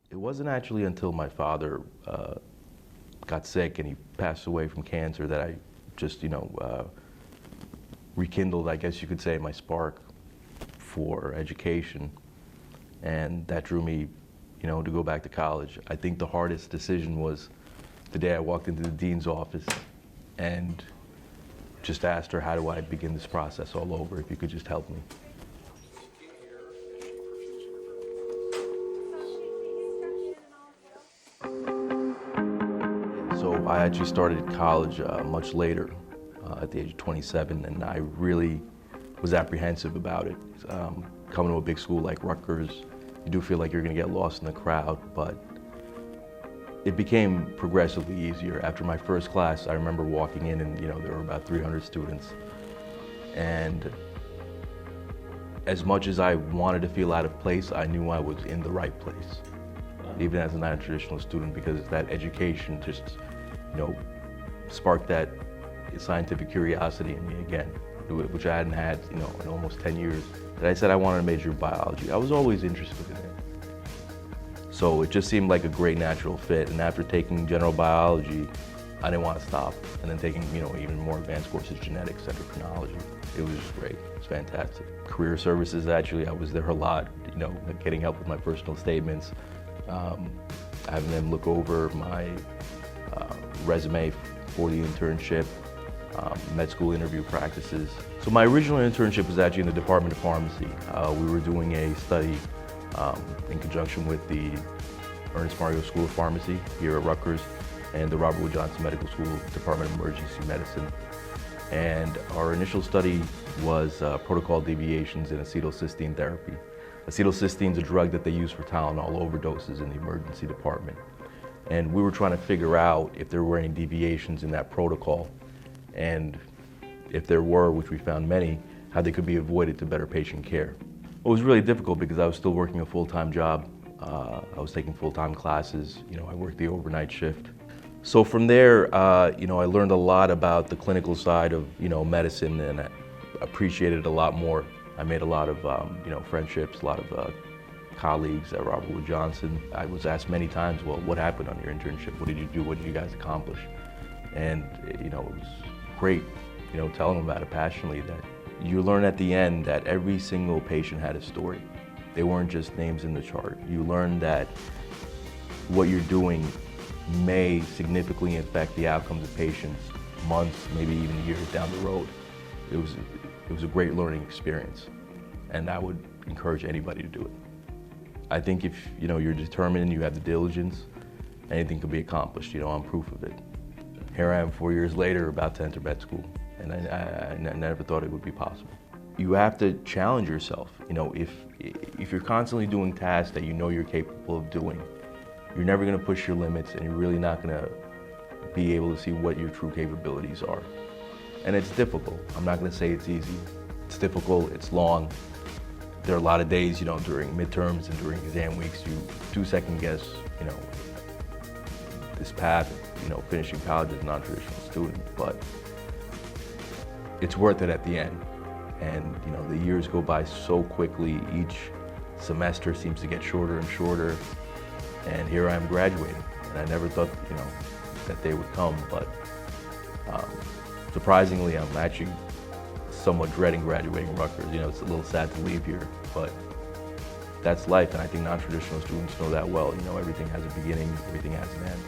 It wasn't actually until my father got sick and he passed away from cancer that I just, rekindled, I guess you could say, my spark for education. And that drew me, to go back to college. I think the hardest decision was the day I walked into the dean's office and just asked her, how do I begin this process all over, if you could just help me. So I actually started college much later, at the age of 27, and I really was apprehensive about it. Coming to a big school like Rutgers, you do feel like you're going to get lost in the crowd, but it became progressively easier. After my first class, I remember walking in and there were about 300 students. And as much as I wanted to feel out of place, I knew I was in the right place, even as a non-traditional student, because that education just, sparked that scientific curiosity in me again, which I hadn't had, in almost 10 years. And I said I wanted to major in biology. I was always interested in it. So it just seemed like a great natural fit. And after taking general biology, I didn't want to stop. And then taking, even more advanced courses, genetics, endocrinology. It was just great. It was fantastic. Career services, actually, I was there a lot, getting help with my personal statements, having them look over my resume for the internship, med school interview practices. So my original internship was actually in the Department of Pharmacy. We were doing a study in conjunction with the Ernest Mario School of Pharmacy here at Rutgers and the Robert Wood Johnson Medical School Department of Emergency Medicine. And our initial study was protocol deviations in acetylcysteine therapy. Acetylcysteine is a drug that they use for Tylenol overdoses in the emergency department. And we were trying to figure out if there were any deviations in that protocol, and if there were, which we found many, how they could be avoided to better patient care. It was really difficult because I was still working a full-time job. I was taking full-time classes. I worked the overnight shift. So from there, I learned a lot about the clinical side of, medicine, and I appreciated it a lot more. I made a lot of, friendships, a lot of colleagues at Robert Wood Johnson. I was asked many times, well, what happened on your internship? What did you do? What did you guys accomplish? And, it was great, telling them about it passionately, that you learn at the end that every single patient had a story. They weren't just names in the chart. You learn that what you're doing may significantly affect the outcomes of patients months, maybe even years down the road. It was a great learning experience, and I would encourage anybody to do it. I think if you're determined and you have the diligence, anything can be accomplished. I'm proof of it. Here I am 4 years later, about to enter med school, and I never thought it would be possible. You have to challenge yourself. If you're constantly doing tasks that you're capable of doing, you're never going to push your limits, and you're really not going to be able to see what your true capabilities are. And it's difficult. I'm not going to say it's easy. It's difficult, it's long. There are a lot of days, during midterms and during exam weeks, you do second guess, this path, finishing college as a non-traditional student, but it's worth it at the end. And, the years go by so quickly. Each semester seems to get shorter and shorter. And here I am graduating. And I never thought, that day would come, but surprisingly, I'm actually somewhat dreading graduating Rutgers. It's a little sad to leave here, but that's life, and I think non-traditional students know that well. Everything has a beginning, everything has an end.